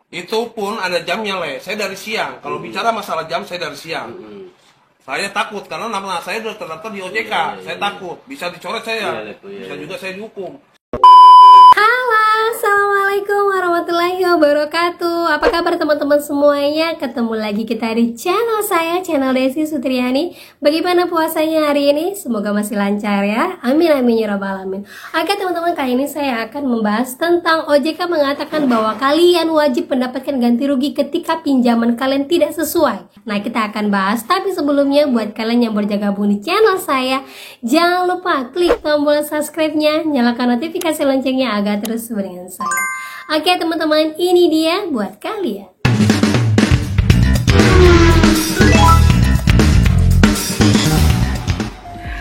Itu pun ada jamnya, Le. Saya dari siang. Kalau bicara masalah jam, saya dari siang. Saya takut karena nama saya sudah terdaftar di OJK. Saya takut bisa dicoret saya. Bisa juga saya dihukum. Halo, assalamualaikum warahmatullahi wabarakatuh. Apa kabar teman-teman semuanya? Ketemu lagi kita di channel saya, channel Desi Sutriani. Bagaimana puasanya hari ini? Semoga masih lancar ya. Amin amin ya rabbal alamin. Oke teman-teman, kali ini saya akan membahas tentang OJK mengatakan bahwa kalian wajib mendapatkan ganti rugi ketika pinjaman kalian tidak sesuai. Nah, kita akan bahas, tapi sebelumnya buat kalian yang baru gabung di channel saya, jangan lupa klik tombol subscribe-nya, nyalakan notifikasi loncengnya agar terus dengan saya. Oke teman-teman, ini dia buat kalian.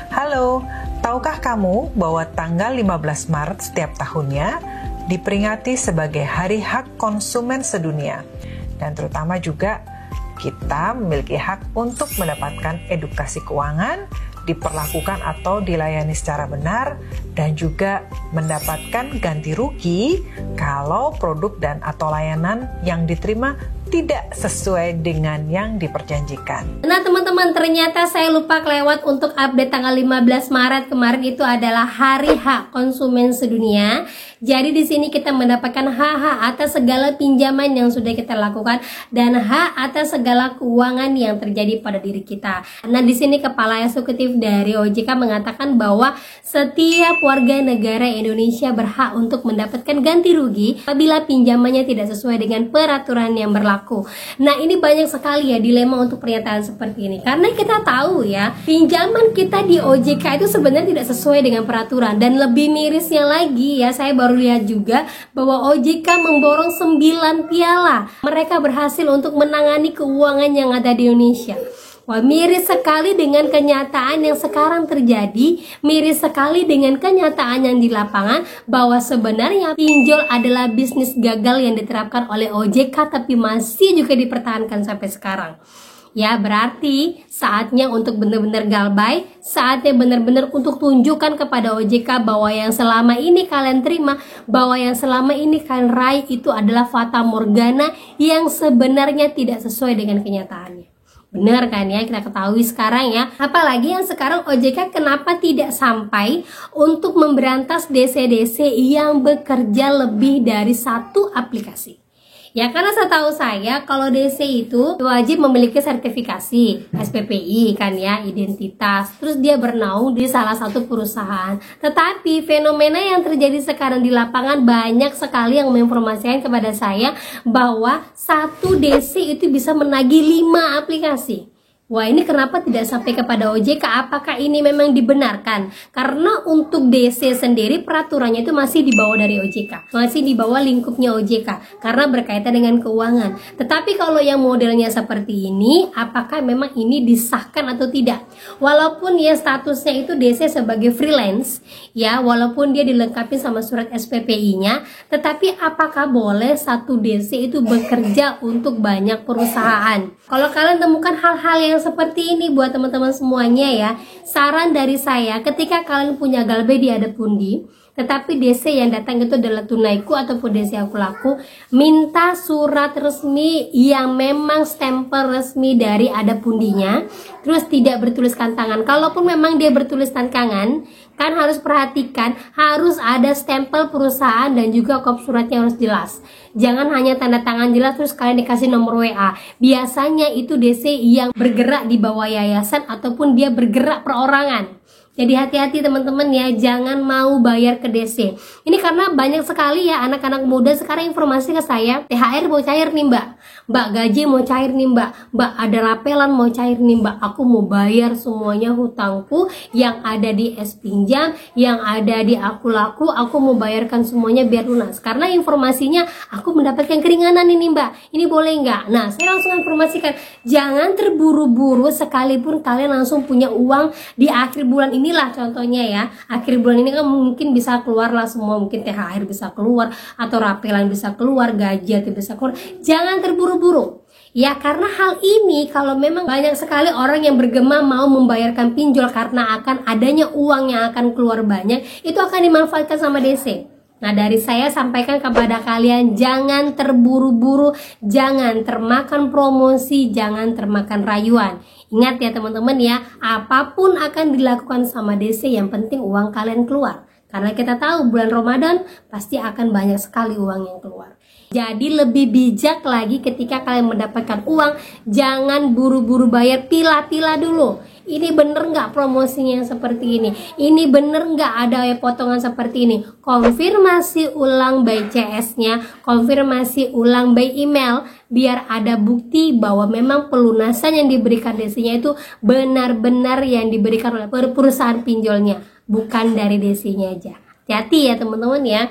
Halo, tahukah kamu bahwa tanggal 15 Maret setiap tahunnya diperingati sebagai Hari Hak Konsumen Sedunia? Dan terutama juga kita memiliki hak untuk mendapatkan edukasi keuangan, diperlakukan atau dilayani secara benar, dan juga mendapatkan ganti rugi kalau produk dan atau layanan yang diterima tidak sesuai dengan yang diperjanjikan. Nah teman-teman, ternyata saya lupa kelewat untuk update tanggal 15 Maret kemarin itu adalah Hari Hak Konsumen Sedunia. Jadi di sini kita mendapatkan hak-hak atas segala pinjaman yang sudah kita lakukan dan hak atas segala keuangan yang terjadi pada diri kita. Nah di sini Kepala Eksekutif dari OJK mengatakan bahwa setiap warga negara Indonesia berhak untuk mendapatkan ganti rugi apabila pinjamannya tidak sesuai dengan peraturan yang berlaku. Nah ini banyak sekali ya dilema untuk pernyataan seperti ini, karena kita tahu ya pinjaman kita di OJK itu sebenarnya tidak sesuai dengan peraturan. Dan lebih mirisnya lagi ya, saya baru lihat juga bahwa OJK memborong 9 piala. Mereka berhasil untuk menangani keuangan yang ada di Indonesia. Wah, miris sekali dengan kenyataan yang sekarang terjadi, miris sekali dengan kenyataan yang di lapangan bahwa sebenarnya pinjol adalah bisnis gagal yang diterapkan oleh OJK tapi masih juga dipertahankan sampai sekarang. Ya, berarti saatnya untuk benar-benar galbay, saatnya benar-benar untuk tunjukkan kepada OJK bahwa yang selama ini kalian terima, bahwa yang selama ini kalian raih itu adalah fata morgana yang sebenarnya tidak sesuai dengan kenyataannya. Benar kan ya, kita ketahui sekarang ya. Apalagi yang sekarang OJK kenapa tidak sampai untuk memberantas DC-DC yang bekerja lebih dari satu aplikasi? Ya karena setahu saya kalau DC itu wajib memiliki sertifikasi SPPI kan ya, identitas, terus dia bernaung di salah satu perusahaan. Tetapi fenomena yang terjadi sekarang di lapangan banyak sekali yang menginformasikan kepada saya bahwa satu DC itu bisa menagih 5 aplikasi. Wah, ini kenapa tidak sampai kepada OJK? Apakah ini memang dibenarkan? Karena untuk DC sendiri peraturannya itu masih di bawah dari OJK, masih di bawah lingkupnya OJK karena berkaitan dengan keuangan. Tetapi kalau yang modelnya seperti ini, apakah memang ini disahkan atau tidak? Walaupun ya statusnya itu DC sebagai freelance, ya walaupun dia dilengkapi sama surat SPPI-nya, tetapi apakah boleh satu DC itu bekerja untuk banyak perusahaan? Kalau kalian temukan hal-hal yang seperti ini buat teman-teman semuanya ya, saran dari saya ketika kalian punya galbay di Adapundi tetapi DC yang datang itu adalah tunaiku ataupun DC aku laku, minta surat resmi yang memang stempel resmi dari Adapundinya, terus tidak bertuliskan tangan. Kalaupun memang dia bertuliskan tangan, kan harus perhatikan harus ada stempel perusahaan dan juga kop suratnya harus jelas. Jangan hanya tanda tangan jelas terus kalian dikasih nomor WA. Biasanya itu DC yang bergerak di bawah yayasan ataupun dia bergerak perorangan. Jadi hati-hati teman-teman ya, jangan mau bayar ke DC. Ini karena banyak sekali ya anak-anak muda sekarang informasi ke saya, THR mau cair nih mbak, gaji mau cair nih mbak ada rapelan mau cair nih mbak, aku mau bayar semuanya hutangku yang ada di S Pinjam, yang ada di Aku Laku, aku mau bayarkan semuanya biar lunas. Karena informasinya aku mendapatkan keringanan ini mbak, ini boleh nggak? Nah saya langsung informasikan, jangan terburu-buru sekalipun kalian langsung punya uang di akhir bulan ini. Inilah contohnya ya, akhir bulan ini kan mungkin bisa keluar lah semua, mungkin THR bisa keluar atau rapelan bisa keluar, gaji bisa keluar. Jangan terburu-buru ya, karena hal ini kalau memang banyak sekali orang yang bergema mau membayarkan pinjol karena akan adanya uang yang akan keluar banyak, itu akan dimanfaatkan sama DC. Nah, dari saya sampaikan kepada kalian, jangan terburu-buru, jangan termakan promosi, jangan termakan rayuan. Ingat ya teman-teman ya, apapun akan dilakukan sama DC, yang penting uang kalian keluar. Karena kita tahu bulan Ramadan pasti akan banyak sekali uang yang keluar. Jadi lebih bijak lagi ketika kalian mendapatkan uang, jangan buru-buru bayar, pilah-pilah dulu. Ini bener nggak promosinya yang seperti ini? Ini bener nggak ada potongan seperti ini? Konfirmasi ulang by CS-nya, konfirmasi ulang by email, biar ada bukti bahwa memang pelunasan yang diberikan DC-nya itu benar-benar yang diberikan oleh perusahaan pinjolnya, bukan dari DC-nya aja. Hati-hati ya teman-teman ya.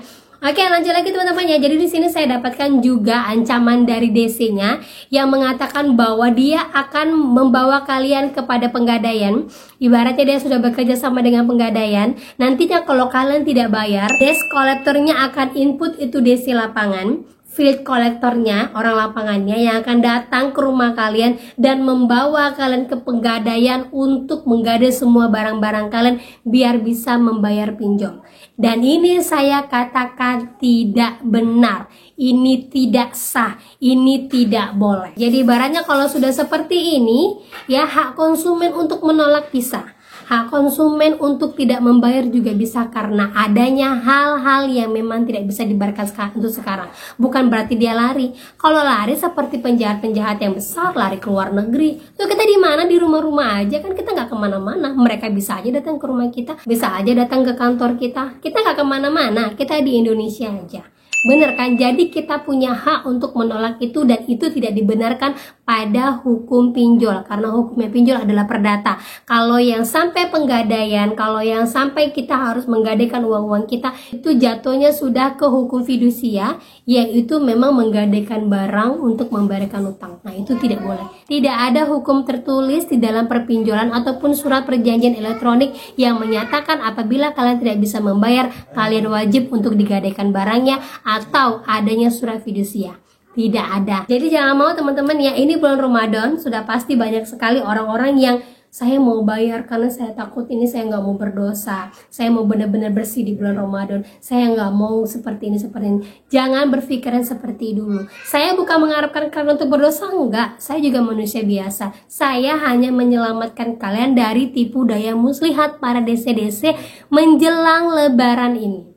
Oke, lanjut lagi teman-teman ya. Jadi di sini saya dapatkan juga ancaman dari DC-nya yang mengatakan bahwa dia akan membawa kalian kepada penggadaian. Ibaratnya dia sudah bekerja sama dengan penggadaian. Nantinya kalau kalian tidak bayar, desk kolektornya akan input itu DC lapangan. Field kolektornya, orang lapangannya yang akan datang ke rumah kalian dan membawa kalian ke penggadaian untuk menggadai semua barang-barang kalian biar bisa membayar pinjol. Dan ini saya katakan tidak benar, ini tidak sah, ini tidak boleh. Jadi ibaratnya kalau sudah seperti ini, ya hak konsumen untuk menolak bisa. Hak konsumen untuk tidak membayar juga bisa karena adanya hal-hal yang memang tidak bisa dibayarkan untuk sekarang. Bukan berarti dia lari. Kalau lari seperti penjahat-penjahat yang besar, lari ke luar negeri. Tuh kita di mana? Di rumah-rumah aja kan, kita nggak kemana-mana. Mereka bisa aja datang ke rumah kita, bisa aja datang ke kantor kita. Kita nggak kemana-mana, kita di Indonesia aja. Bener kan? Jadi kita punya hak untuk menolak itu, dan itu tidak dibenarkan pada hukum pinjol karena hukumnya pinjol adalah perdata. Kalau yang sampai penggadaian, kalau yang sampai kita harus menggadaikan uang-uang kita, itu jatuhnya sudah ke hukum fidusia, yaitu memang menggadaikan barang untuk membayarkan utang. Nah, itu tidak boleh. Tidak ada hukum tertulis di dalam perpinjolan ataupun surat perjanjian elektronik yang menyatakan apabila kalian tidak bisa membayar, kalian wajib untuk digadaikan barangnya atau adanya surat fidusia. Tidak ada. Jadi jangan mau teman-teman ya, ini bulan Ramadan sudah pasti banyak sekali orang-orang yang saya mau bayar karena saya takut ini, saya nggak mau berdosa, saya mau benar-benar bersih di bulan Ramadan, saya nggak mau seperti ini, seperti ini. Jangan berpikiran seperti dulu. Saya bukan mengharapkan kalian untuk berdosa, enggak. Saya juga manusia biasa. Saya hanya menyelamatkan kalian dari tipu daya muslihat para DC-DC menjelang lebaran ini.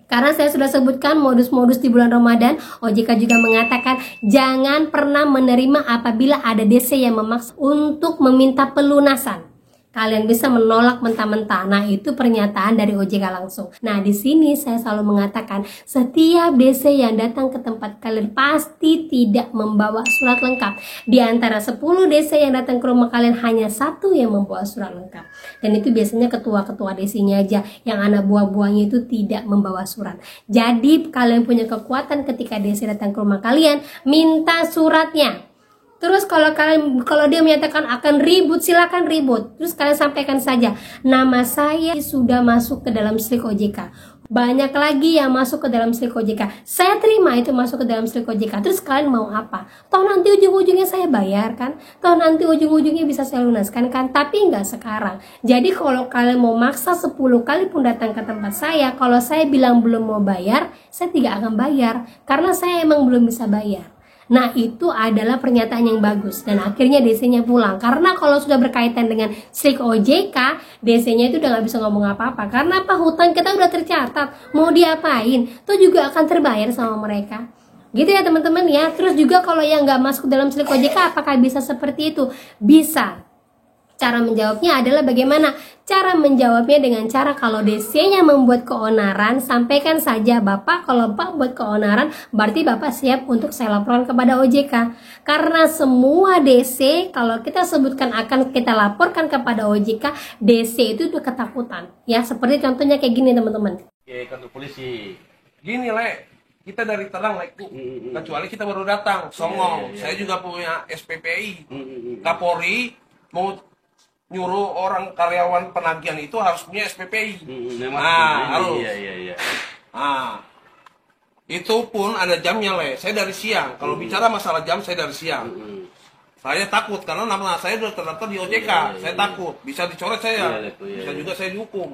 Karena saya sudah sebutkan modus-modus di bulan Ramadan, OJK juga mengatakan jangan pernah menerima apabila ada DC yang memaksa untuk meminta pelunasan. Kalian bisa menolak mentah-mentah. Nah, itu pernyataan dari OJK langsung. Nah, di sini saya selalu mengatakan setiap DC yang datang ke tempat kalian pasti tidak membawa surat lengkap. Di antara 10 DC yang datang ke rumah kalian hanya 1 yang membawa surat lengkap. Dan itu biasanya ketua-ketua DC-nya aja, yang anak buah-buahnya itu tidak membawa surat. Jadi kalian punya kekuatan ketika DC datang ke rumah kalian, minta suratnya. Terus kalau dia menyatakan akan ribut, silakan ribut. Terus kalian sampaikan saja, nama saya sudah masuk ke dalam slik OJK. Banyak lagi yang masuk ke dalam slik OJK. Saya terima itu masuk ke dalam slik OJK. Terus kalian mau apa? Toh nanti ujung-ujungnya saya bayar kan? Toh nanti ujung-ujungnya bisa saya lunaskan kan? Tapi nggak sekarang. Jadi kalau kalian mau maksa 10 kali pun datang ke tempat saya, kalau saya bilang belum mau bayar, saya tidak akan bayar. Karena saya emang belum bisa bayar. Nah, itu adalah pernyataan yang bagus dan akhirnya DC-nya pulang. Karena kalau sudah berkaitan dengan slik OJK, DC-nya itu udah nggak bisa ngomong apa-apa. Karena apa? Hutang kita udah tercatat, mau diapain itu juga akan terbayar sama mereka. Gitu ya teman-teman ya. Terus juga kalau yang nggak masuk dalam slik OJK, apakah bisa seperti itu? Bisa. Cara menjawabnya adalah bagaimana? Cara menjawabnya dengan cara kalau DC-nya membuat keonaran, sampaikan saja, Bapak kalau Pak buat keonaran, berarti Bapak siap untuk saya laporkan kepada OJK. Karena semua DC, kalau kita sebutkan akan kita laporkan kepada OJK, DC itu udah ketakutan. Ya, seperti contohnya kayak gini teman-teman. Oke, kantor polisi. Gini, Le. Kita dari terang, Le. Kecuali kita baru datang, songong. Saya juga punya SPPI. Kapolri mau nyuruh orang karyawan penagihan itu harus punya SPPI. Harus. Iya. Itu pun ada jamnya, Le. Saya dari siang. Kalau bicara masalah jam, saya dari siang. Saya takut karena nama saya sudah terdaftar di OJK. Saya takut bisa dicoret saya. Bisa juga saya dihukum.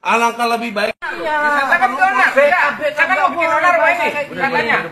Alangkah lebih baik. Saya kan onar, saya kan mau bikin onar Pak ini.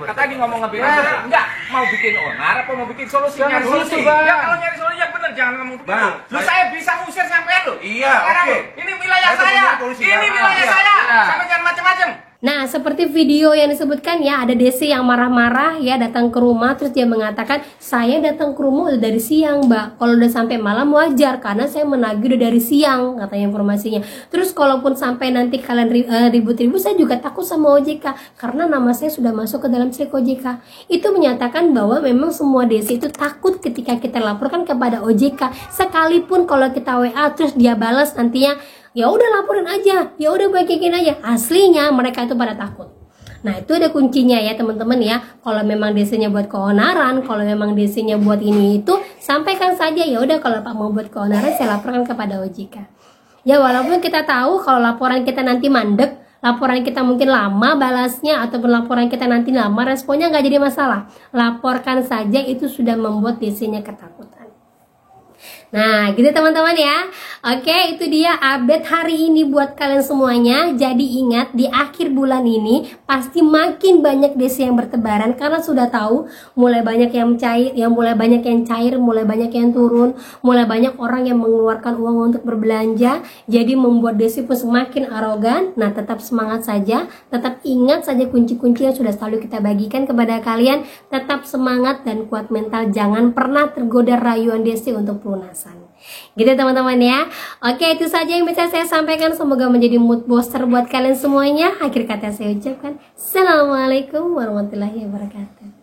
Katanya ngomong ngebela, enggak mau bikin onar apa mau bikin solusi? Nyari solusi. Ya kalau nyari solusi yang benar, jangan ngomong begitu. Lu saya bisa ngusir sampean lo. Iya, oke. Ini wilayah saya. Ini wilayah saya. Sampai jangan macam-macam. Nah, seperti video yang disebutkan ya, ada Desi yang marah-marah ya datang ke rumah, terus dia mengatakan, saya datang ke rumah udah dari siang mbak, kalau udah sampai malam wajar karena saya menagih udah dari siang, katanya informasinya. Terus kalaupun sampai nanti kalian ribut-ribut, saya juga takut sama OJK karena nama saya sudah masuk ke dalam silik OJK. Itu menyatakan bahwa memang semua Desi itu takut ketika kita laporkan kepada OJK, sekalipun kalau kita WA terus dia balas nantinya, ya udah laporin aja, ya udah bagiin aja. Aslinya mereka itu pada takut. Nah itu ada kuncinya ya teman-teman ya. Kalau memang desinya buat keonaran, kalau memang desinya buat ini itu, sampaikan saja. Ya udah kalau Pak mau buat keonaran, saya laporkan kepada OJK. Ya walaupun kita tahu kalau laporan kita nanti mandek, laporan kita mungkin lama balasnya, ataupun laporan kita nanti lama responnya, nggak jadi masalah. Laporkan saja, itu sudah membuat desinya ketakutan. Nah gitu teman-teman ya. Oke, itu dia update hari ini buat kalian semuanya. Jadi ingat, di akhir bulan ini pasti makin banyak desi yang bertebaran, karena sudah tahu mulai banyak yang cair, mulai banyak yang turun, mulai banyak orang yang mengeluarkan uang untuk berbelanja. Jadi membuat desi pun semakin arogan. Nah tetap semangat saja, tetap ingat saja kunci-kunci yang sudah selalu kita bagikan kepada kalian. Tetap semangat dan kuat mental, jangan pernah tergoda rayuan desi untuk pelunasan. Gitu teman-teman ya. Oke, itu saja yang bisa saya sampaikan. Semoga menjadi mood booster buat kalian semuanya. Akhir kata saya ucapkan Assalamualaikum warahmatullahi wabarakatuh.